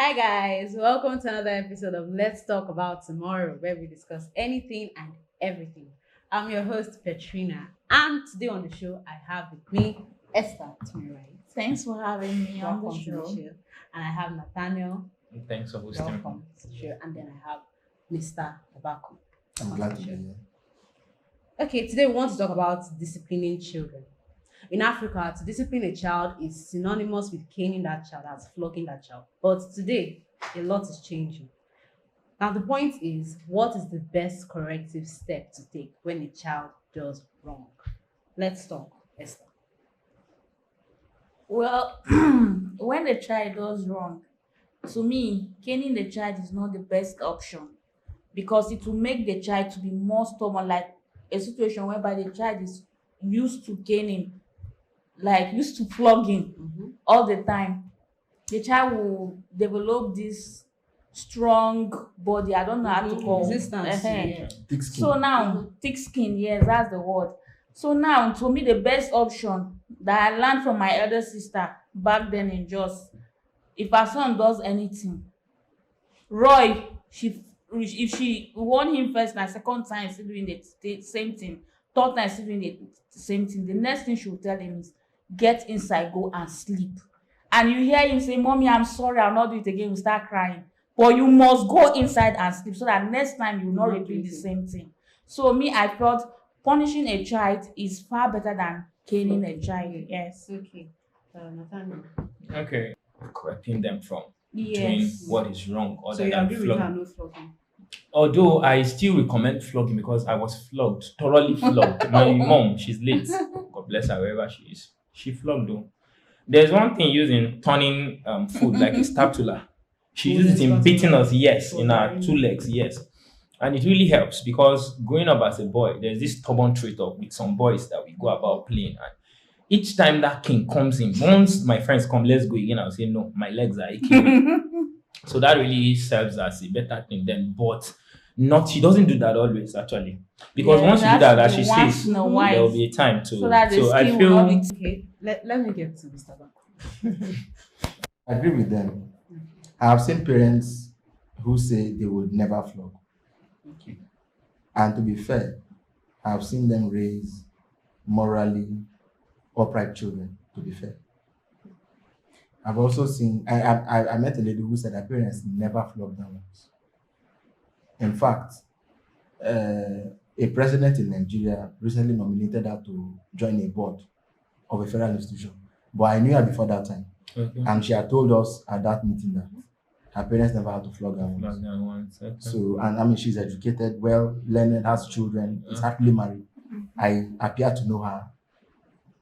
Hi guys, welcome to another episode of Let's Talk About Tomorrow, where we discuss anything and everything. I'm your host Petrina, and today on the show I have with me Esther to my right. Thanks for having me on the Welcome to the show. show, and I have Nathaniel. Thanks for hosting. Welcome to the show, and then I have Mr. Tabako. I'm glad to be here. Okay, today we want to talk about disciplining children. In Africa, to discipline a child is synonymous with caning that child, as flogging that child. But today, a lot is changing. Now, the point is, what is the best corrective step to take when a child does wrong? Let's talk, Esther. Well, when the child does wrong, to me, caning the child is not the best option because it will make the child to be more stubborn, like a situation whereby the child is used to caning, like used to flogging all the time. The child will develop this strong body. I don't know how to call Resistance. it. Thick skin. So now, thick skin, yes, that's the word. So now, to me, the best option that I learned from my elder sister back then in Jos, if her son does anything, Roy, if she warn him first and second time, still doing the same thing, third time, still doing the same thing, the next thing she will tell him is, get inside, go and sleep. And you hear him say, Mommy, I'm sorry, I'll not do it again, you start crying. But you must go inside and sleep so that next time you will not repeat the same thing. So me, I felt punishing a child is far better than caning a child. Yes. Okay. Nathaniel. Okay. Correcting them from doing Yes. what is wrong So other you than agree with her, flogging. no flogging? Although I still recommend flogging because I was flogged, thoroughly flogged. My mom, she's late. God bless her wherever she is. She flogged though. There's one thing used in turning food like a spatula. She uses it in beating us, yes, in our two legs, yes. And it really helps because growing up as a boy, there's this stubborn trait of with some boys that we go about playing. And each time that king comes in, once my friends come, let's go again, I'll say, no, my legs are aching. So that really serves as a better thing then. But not, she doesn't do that always, actually. Because Yeah, once you do it that, has as to she be once says, in a there while. will be a time to. So that the So I skin feel. will not be Okay, let me get to Mr. Bako. I agree with them. I have seen parents who say they would never flog. Okay. And to be fair, I have seen them raise morally upright children, to be fair. I've also seen, I met a lady who said her parents never flogged them once. In fact, a president in Nigeria recently nominated her to join a board of a federal institution. But I knew her before that time. Okay. And she had told us at that meeting that her parents never had to flog her once. Flog them once, okay. So, and I mean, she's educated, well learned, has children, is happily married. I appear to know her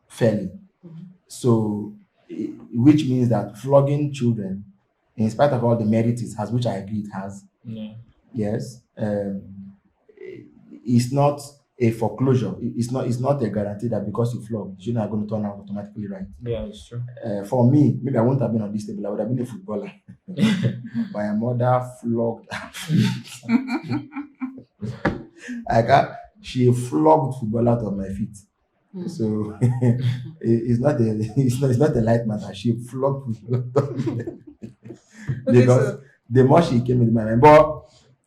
fairly. So, which means that flogging children, in spite of all the merits it has, which I agree it has, Yeah. yes, it's not a foreclosure. It's not a guarantee that because you flog, you're not going to turn out automatically right. Yeah, it's true. For me, maybe I wouldn't have been on this table. I would have been a footballer. My mother flogged. She flogged football out of my feet. So it's not a light matter. She flogged football out of my feet. Because the more she came into my mind. But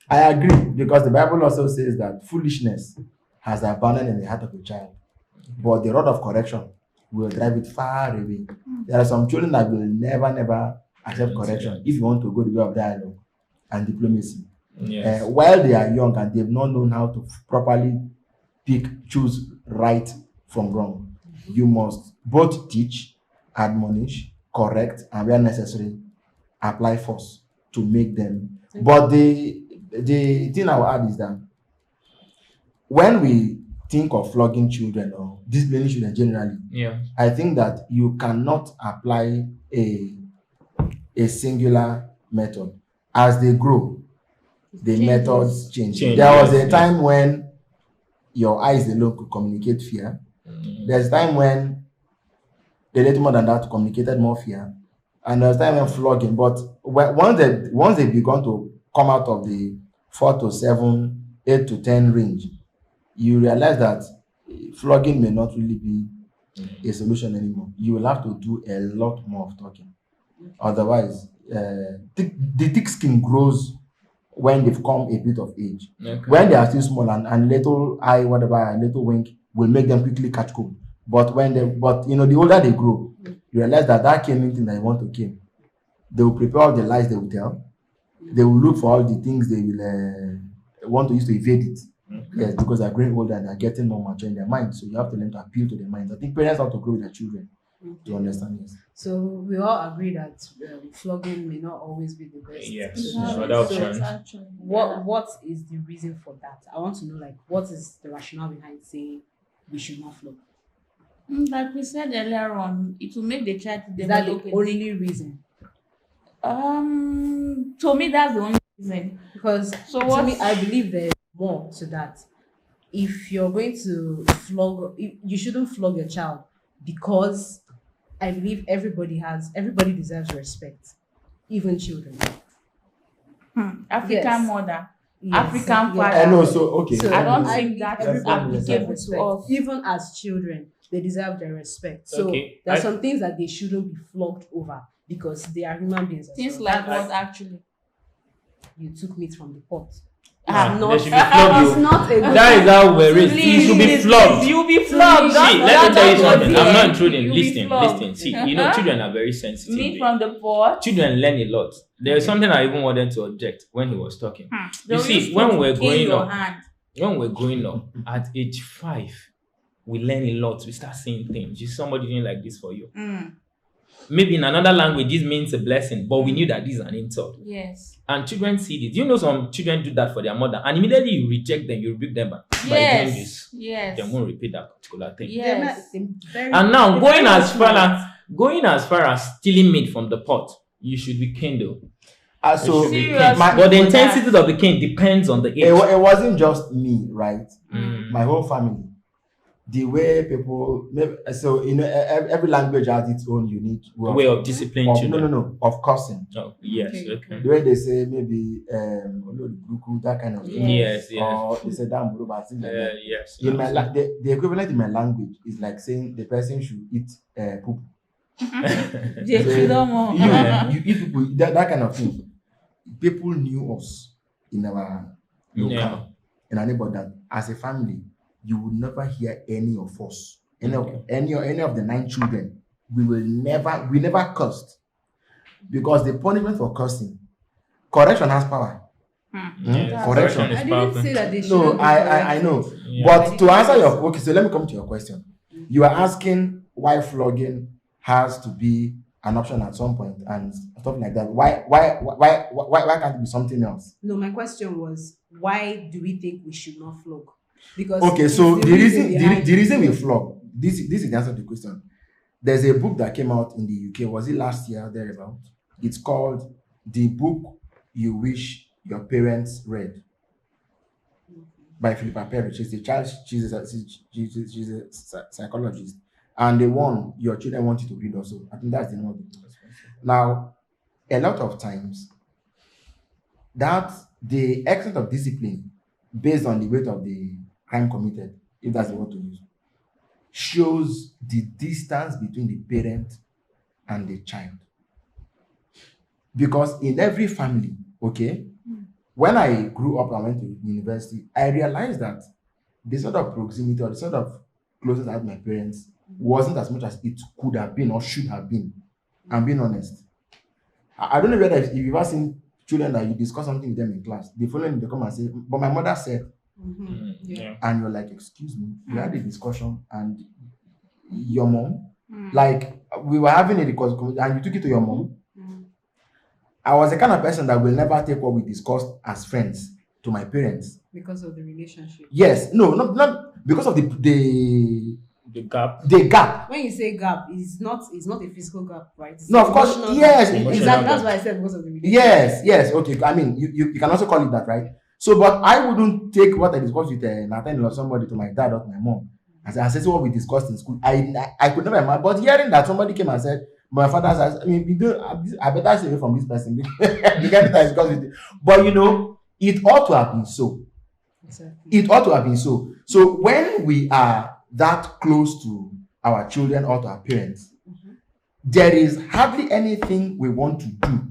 I agree because the Bible also says that foolishness has abandoned in the heart of a child, but the rod of correction will drive it far away. There are some children that will never accept correction if you want to go the way of dialogue and diplomacy. Yes. While they are young and they've not known how to properly choose right from wrong, you must both teach, admonish, correct, and where necessary, apply force to make them. But the thing I will add is that when we think of flogging children or disciplining children generally, Yeah. I think that you cannot apply a singular method. As they grow, the methods change. There was a time when your eyes alone could communicate fear. There's a time when a little more than that communicated more fear. And there's a time when flogging. But once they begun to come out of the 4 to 7, 8 to 10 range, you realize that flogging may not really be a solution anymore. You will have to do a lot more of talking. Otherwise, the thick skin grows when they've come a bit of age. Okay. When they are still small and little eye, whatever, and little wink will make them quickly catch cold. But the older they grow, you realize that caning thing that you want to cane, they will prepare all the lies they will tell. They will look for all the things they will want to use to evade it. Yes, because they're growing older and they're getting more mature in their mind. So you have to learn to appeal to their minds. I think parents have to grow with their children to understand this. So we all agree that flogging may not always be the best. Yes. Yeah, So it's options. actually- What is the reason for that? I want to know, like, what is the rationale behind saying we should not flog? Like we said earlier on, it will make the child to Is that develop the a only reason? To me, that's the only reason. Because So to what? me, I believe there's more to that. If you're going to you shouldn't flog your child, because I believe everybody deserves respect, even children. African Yes. mother, Yes, African yes. father. And also, okay. So I don't I think believe that everybody is deserves applicable respect. to us. Even as children, they deserve their respect. So Okay, there are I- some things that they shouldn't be flogged over because they are human beings. as Things well. like That's- what actually? you took meat from the pot. Ah, It's not, they should be flogged, it's you. not a good That is how we're raised. You should be Please, flogged. You'll be flogged. See, let me tell you something. I'm not intruding. You'll be Listen, flogged. listen. See, children are very sensitive. Meat from the pot. Children learn a lot. There's something I even wanted to object when he was talking. They'll see, use when to we're kill growing your up, hand. When we're growing up, at age 5, we learn a lot. We start saying things. You see somebody doing like this for you. Maybe in another language, this means a blessing, but we knew that this is an insult. Yes. And children see this. You know, some children do that for their mother, and immediately you reject them, you rebuke them by doing Yes. this. Yes. They won't repeat that particular thing. Yes. And now going as far as stealing meat from the pot, you should be caned though. So Seriously. But the For intensity of the cane depends on the age. it wasn't just me, right? Mm. My whole family. The way people, so every language has its own unique Way of disciplining children. of cursing. Oh, yes, Okay. okay. The way they say maybe that kind of thing. Yes, yes. Or they say damn bro, things like that. Yes. In my the equivalent in my language is like saying the person should eat poop. Jefidomo. You eat people, that kind of thing. People knew us in our local, Yeah. in our neighborhood, that as a family, you would never hear any of us, any of the 9 children. We never cursed, because the punishment for cursing, correction has power. Yes. Correction. I didn't powerful. say that they should. No, I know. Yeah. But to answer so let me come to your question. You are asking why flogging has to be an option at some point and stuff like that. Why can't it be something else? No, my question was, why do we think we should not flog? Because Okay, it's so the reason behind the reason we flog, this is the answer to the question. There's a book that came out in the UK. Was it last year thereabout? It's called The Book You Wish Your Parents Read by Philippa Perry. She's a psychologist, and the one your children want you to read also. I think that's the name of the book. Now, a lot of times, that the extent of discipline based on the weight of the crime committed, if that's the word to use, shows the distance between the parent and the child. Because in every family, okay, when I grew up and went to university, I realized that the sort of proximity or the sort of closeness I had with my parents wasn't as much as it could have been or should have been. I'm being honest. I don't know whether if you've ever seen children that you discuss something with them in class, the following they come and say, but my mother said, Yeah. and you're like, excuse me, we had a discussion and your mom, like we were having a discussion and you took it to your mom. I was the kind of person that will never take what we discussed as friends to my parents. because of the relationship. Yes, no, not because of the gap. gap. When you say gap, it's not a physical gap, right? It's No, of course, emotional yes, gap. emotional Exactly. gap. That's why I said because of the relationship. Yes, okay. I mean, you can also call it that, right? So, but I wouldn't take what I discussed with Nathaniel or somebody to my dad or to my mom. I said what we discussed in school. I could never imagine. But hearing that somebody came and said, my father says, I mean, I better stay away from this person. The guy that I discussed with it. But it ought to have been so. Exactly. It ought to have been so. So when we are that close to our children or to our parents, there is hardly anything we want to do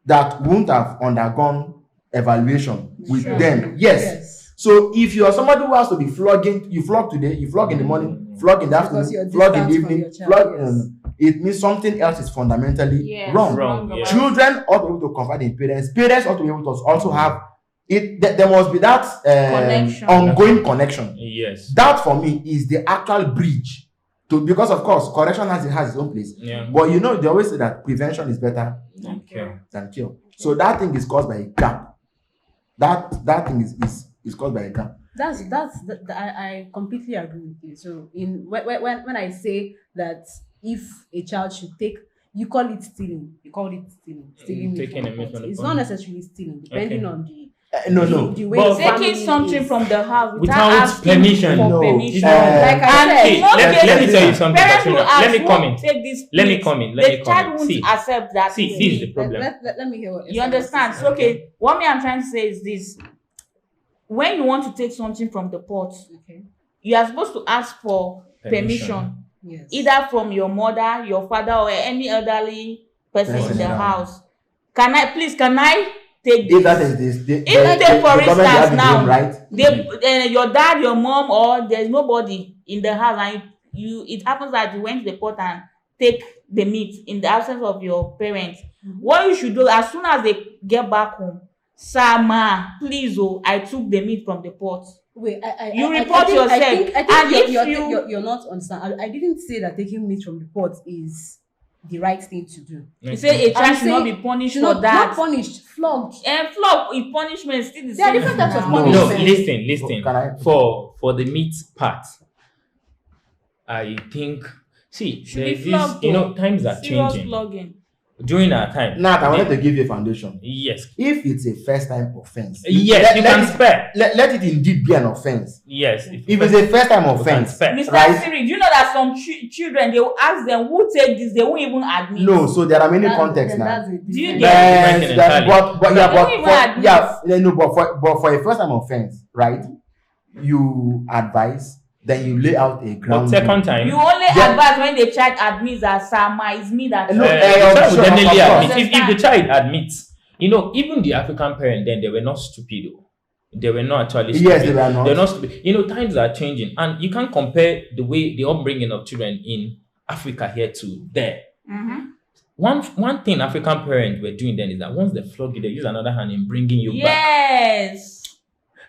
that won't have undergone evaluation with Sure. them. Yes. So if you are somebody who has to be flogging, you flog today, you flog in the morning, flog in the Because you're afternoon, flog in the distant from evening, your child, flog. yes. It means something else is fundamentally Yes. wrong. Wrong, yeah. Children ought to be able to confide in parents. Parents ought to be able to also have it. There must be that Connection. ongoing connection. Yes. That for me is the actual bridge to, because of course correction has its own place. Yeah. But you know they always say that prevention is better Okay. than cure. So that thing is caused by a gap. That thing is caused by a gap. I completely agree with you. So when I say that if a child should take, you call it stealing. You call it stealing. Stealing meat Taking from a the meat pot. from the It's pot. not necessarily stealing, depending Okay. on the No. the way But- the family Taking something is. from the house Without asking permission. for No. permission. Like I And said, in See, most let me cases, tell you something, parents will Katrina. ask, Let me come in. "Won't take this Let me plate." come in. Let The me come child in. won't See. accept that. See, plate. this is the problem. Let me hear what You Esther understand? is So, okay, what me I'm trying to say is this. When you want to take something from the pot, saying. Okay. you are supposed to ask for permission, Yes. either from your mother, your father, or any elderly person in the house. Can I take If this? that is this, If they, for government instance, have the now, name, right? your dad, your mom, or there's nobody in the house, and it happens that you went to the pot and take the meat in the absence of your parents. What you should do as soon as they get back home, "Sir, ma, please, I took the meat from the pot." Wait, You I report think, yourself. I think And if you're not understand. I didn't say that taking meat from the pot is the right thing to do. You say a I'm child should not saying be punished Should for not that. punished, flogged. And flog with punishment is still the There are same. different types of now. No, punishment. listen. Can I- For the meat part, I think. See, Should there's be this. flogged. You know, times are Serious changing. flogging. During our time. Nat, I wanted to give you a foundation. Yes. If it's a first time offense, Yes, you can spare. let it indeed be an offense. Yes. If it's a first time you can offense, spare. Mr. Right. Siri, do you know that some children, they will ask them who take this, they won't even admit. no, so there are many That- contexts then now. that's a Do you different- get- Different But entirely. yeah, They but don't even for, admit. yeah, no, but for a first time offense, right? You advise, then you lay out a But ground. second rule. time. You only Then- advise when the child admits that Sama is me that. No, the I'm child sure, will definitely of course. admit. If the child admits, you know, even the African parent, then they were not stupid. Though. They were not actually stupid. Yes, they were not. They're not stupid. You know, times are changing, and you can't compare the way the upbringing of children in Africa here to there. Mhm. One thing African parents were doing then is that once they flog you, they use another hand in bringing you back. Yes.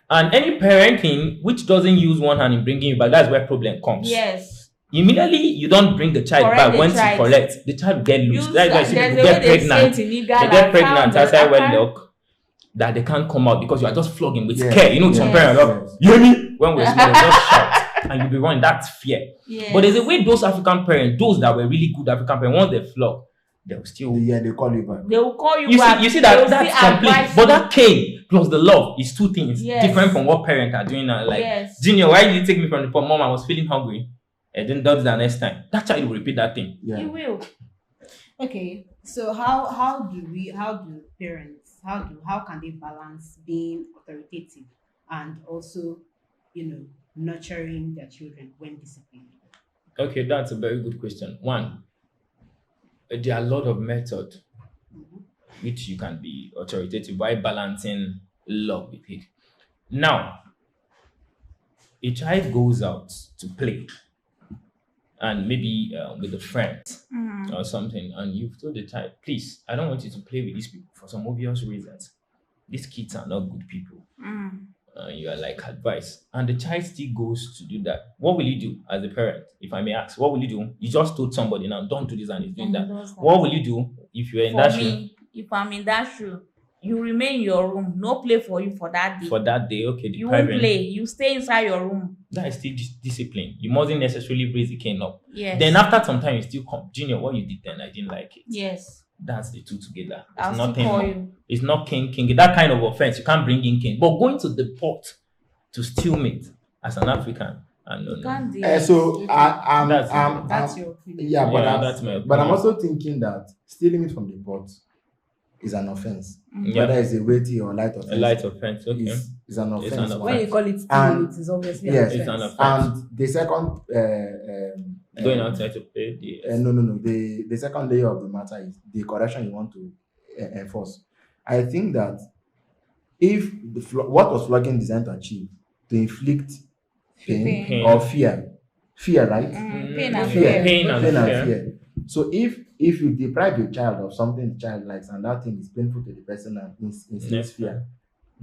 And any parenting which doesn't use one hand in bringing you back, that's where problem comes. Yes. Immediately you don't bring the child Correct back. the Once child. you collect, the child get loose. You That's why you see there's people a way get they say it pregnant. in They Igala, get pregnant found outside that wedlock that they can't come out because you are just flogging with Yes, care. You know, some yes, parents are like, yes. you hear me? When we're small, they just shout and you'll be running. That's fear. Yes. But there's a way those African parents, those that were really good African parents, once they flog, they'll still. Yeah, they call you back. They will call you, You back. see They that will that's still complete. advise But you. that cane plus the love is two things Yes. different from what parents are doing now. Like, Yes. Junior, why did you take me from the pot? Mom, I was feeling hungry. And then that's the next time. That child will repeat that thing. Yeah. You will. Okay, so how do parents how can they balance being authoritative and also, nurturing their children when disciplined? Okay, that's a very good question. One, there are a lot of methods which you can be authoritative by balancing love with it. Now, a child goes out to play and maybe with a friend or something, and you've told the child, please, I don't want you to play with these people for some obvious reasons. These kids are not good people. You are like advice, and the child still goes to do that. What will you do as a parent, if I may ask? What will you do? You just told somebody now, don't do this, and he's doing that. What will you do if you're in For that shoe me, if I'm in that shoe, you remain in your room. No play for you for that day. for that day? Okay, You won't depriving. play. You stay inside your room. That is still discipline. You mustn't necessarily raise the cane up. Yes. Then after some time, you still come, Junior. What you did then, I didn't like it. Yes. That's the two together. It's I'll still nothing call more. you. It's not king. That kind of offense, you can't bring in king. But going to the pot to steal meat as an African, no. You can't do So it. That's your opinion. yeah, but Yeah, that's my but I'm opinion. also thinking that stealing it from the pot is an offense. Yeah. Whether it's a weighty or light offense, A light offense, okay. is an offense. an When you call it stealing, And- it is obviously yes, an it's an offense. offense. And the second Going outside to play the no. The second layer of the matter is the correction you want to enforce. I think that if what was flogging designed to achieve, to inflict pain. Or fear, right? Pain and Fear. fear. Pain and fear. So if you deprive your child of something the child likes and that thing is painful to the person and instills fear,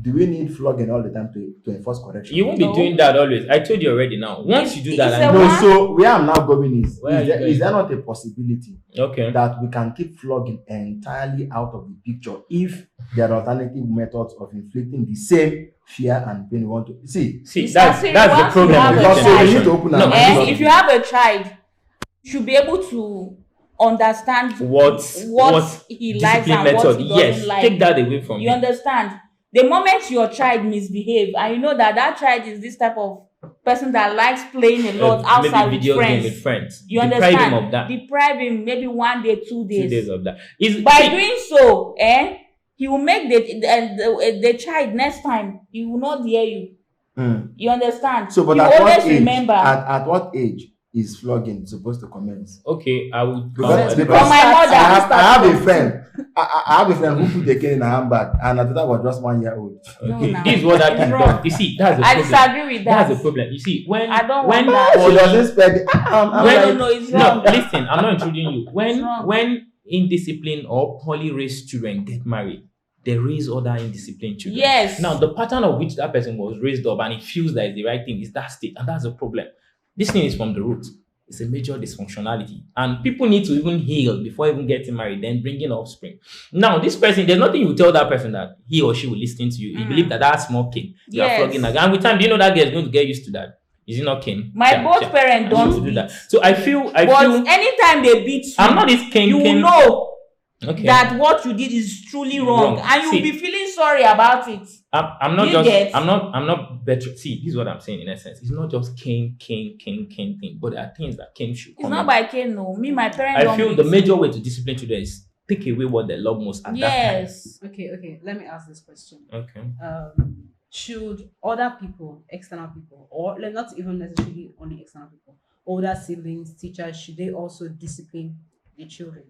do we need flogging all the time to enforce correction? You won't be doing that always. I told you already now. Once you do that, it's a No, so where I'm now going is Where are you is there not a possibility okay. that we can keep flogging entirely out of the picture if there are alternative methods of inflicting the same fear and pain we want to see? See, It's that's as if the once you problem have with a this Because so we child- need generation. to open our No, minds. And if you have a child, you should be able to understand what he likes discipline and what method? he Yes, doesn't like. take that away from You me. understand? The moment your child misbehave, and you know that child is this type of person that likes playing a lot outside maybe with video game friends. with friends. You Deprive understand? him of that. Deprive him maybe 1 day, 2 days. 2 days of that. Is By see, doing so, he will make the child next time he will not hear you. You understand? So, but you at what always age? remember. At what age is flogging supposed to commence? okay, I would Because From my mother, I have a friend. I have a friend who put the cane in her handbag, and I thought that was just 1 year old. No, okay. nah. This is what that It's kid wrong. does. You see, that's the I problem. disagree with that. That's the problem. You see, when I don't when want that. She poly- doesn't spend. I'm like, No, it's wrong. no, listen, I'm not intruding you. It's wrong. When indisciplined or poorly raised children get married, they raise other indisciplined children. Yes. Now, the pattern of which that person was raised up and he feels that is the right thing is that state, and that's the problem. This thing is from the root. It's a major dysfunctionality, and people need to even heal before even getting married, then bringing offspring. Now, this person, there's nothing you tell that person that he or she will listen to you. You believe that small kid, you are Yes. flogging that guy. And with time, do you know that girl is going to get used to that? Is it not king? My both parents I don't used to do beat. that. So I feel But anytime they beat you, I'm not this king. you will know Okay. that what you did is truly wrong, Wrong. and you'll See. be feeling sorry about it. I'm not You just get? I'm not better. See, this is what I'm saying in essence. It's not just king thing, but there are things that king should It's come not in. by Cain, no. Me, my parents I don't feel beat the me. major way to discipline children is take away what they love most at that Yes. Okay. Let me ask this question. time. Okay. Should other people, external people, or not even necessarily only external people, older siblings, teachers, should they also discipline the children?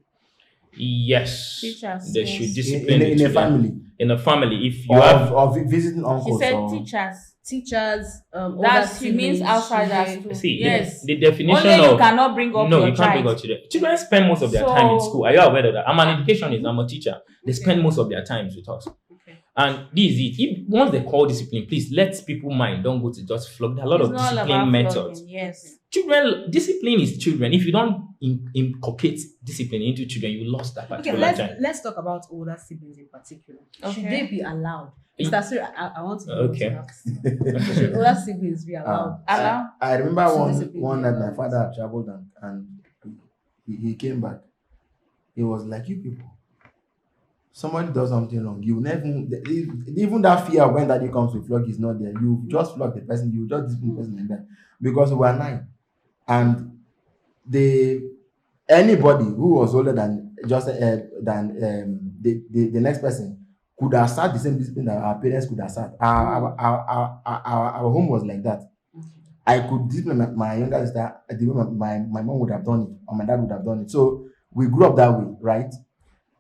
Yes. Teachers, They yes. should discipline in the a children. family, In a family, if you or, have or visiting She uncles. said or, teachers. Teachers, older That she means siblings, outsiders should too. they- see Yes. the definition Only you of cannot bring up no, your you can't child. bring up children. Children spend most of their time in So- school. Are you aware of that? I'm an educationist. I'm a teacher. They spend most of their times with us. Okay. And this is it. If once they call discipline, please let people mind. Don't go to just flog. There are a lot It's of not discipline about methods. flogging, yes. Children, discipline is children. If you don't inculcate discipline into children, you lost that Okay, particular time. let's talk about older siblings in particular. Should Okay. they be allowed? Mm. Mr. Siri, I want to know Okay. what you have. Should older siblings be allowed? Allow? I remember So one discipline one is night my allowed. father had traveled and he came back. He was like, you people, somebody does something wrong. You never even that fear when daddy comes to flog is not there. You just flog the person, you just discipline the person like that. Because we were 9. And anybody who was older than just the next person could have sat the same discipline that our parents could have sat. Our home was like that. I could discipline my younger sister the way my mom would have done it or my dad would have done it. So we grew up that way, right?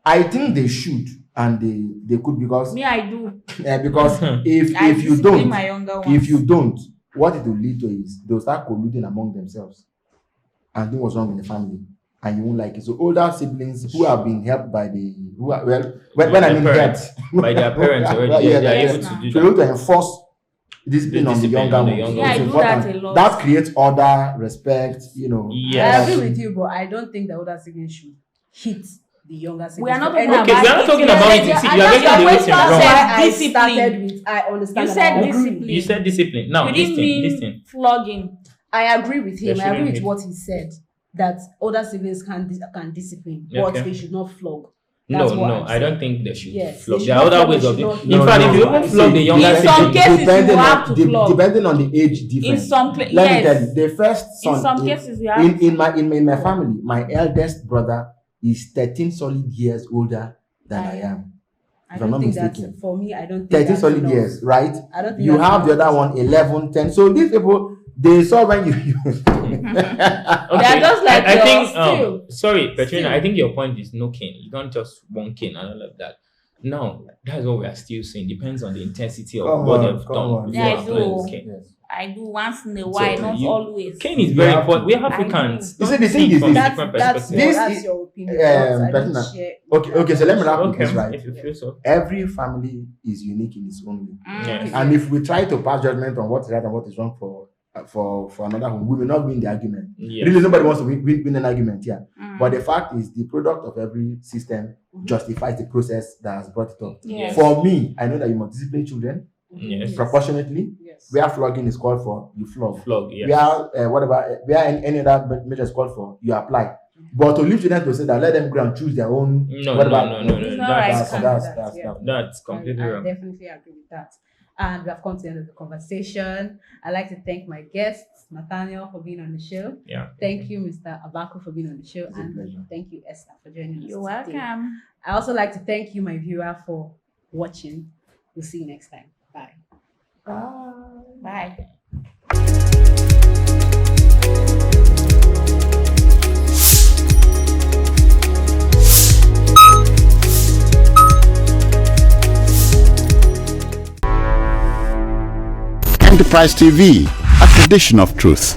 I think they should and they could because Me, I do. because I if you discipline don't, my younger ones. if you don't, what it will lead to is they'll start colluding among themselves and do what's wrong in the family, and you won't like it. So older siblings who have been helped by when I mean parents. helped By their parents already, Yeah, they are yeah, able yeah. to do to be that. able to enforce discipline on the discipline younger on the ones. younger Yeah, I It's do important. that a lot. That creates order, respect, you know. I Yes. agree with you, but I don't think the older siblings should hit the younger siblings. We are not for talking any- about Okay, we are not talking it. about You it. said- See, I you are thought making your the question wrong. That's said why I discipline. started with I understand. You and I said agree. discipline. You said discipline. Now, You didn't mean listen. flogging. I agree with him. They I agree shouldn't with hit. what he said, that older siblings can discipline, but Okay. they should not flog. That's No, what no, I'm I saying. don't think they should Yes, flog. they There should are not other flog, ways they of should it. not- In No, fact, no, if you even see, flog the younger in some sibling, cases, depending you have on to de- flog. depending on the age difference. In some Let me yes. tell you, the first son In some cases, you have in my family, my eldest brother is 13 solid years older than I am. I If I'm don't not think that's mistaken. for me. I don't think 13 that's solid enough. years, right? I don't think You that's have the enough. other one 11, 10. So these people, they saw when you okay. just like I your think still. sorry, Petrina, Still. I think your point is no cane. You don't just one cane and all of that. No, that's what we are still saying. Depends on the intensity of Come what on, they've come done. on. Yeah, I before do. applying cane. Yes. I do once in a while, not you- always. Cane is You very have important. to. We Africans. You see, the don't thing see is from this- different That's perspectives. This that's is- your opinion. but I don't Bettina, share. Okay, so let me wrap with Okay, this, right? if you feel so. Every family is unique in its own way. Yes. And if we try to pass judgment on what is right and what is wrong for another home, we will not win the argument. Yes. Really, nobody wants to win an argument here. Mm. But the fact is, the product of every system justifies the process that has brought it up. Yes. For me, I know that you must discipline children Yes. proportionately. Yes. Where flogging is called for, you flog. Flog, yes. Where any other measure is called for, you apply. But to leave children to say that, let them go and choose their own. No, whatever. no. It's not right. That's completely I wrong. definitely agree with that. And we have come to the end of the conversation. I'd like to thank my guests, Nathaniel, for being on the show. Yeah. Thank you, Mr. Abaku, for being on the show. It's a And pleasure. thank you, Esther, for joining us. You're today. welcome. I also like to thank you, my viewer, for watching. We'll see you next time. Bye. Bye. Enterprise TV, a tradition of truth.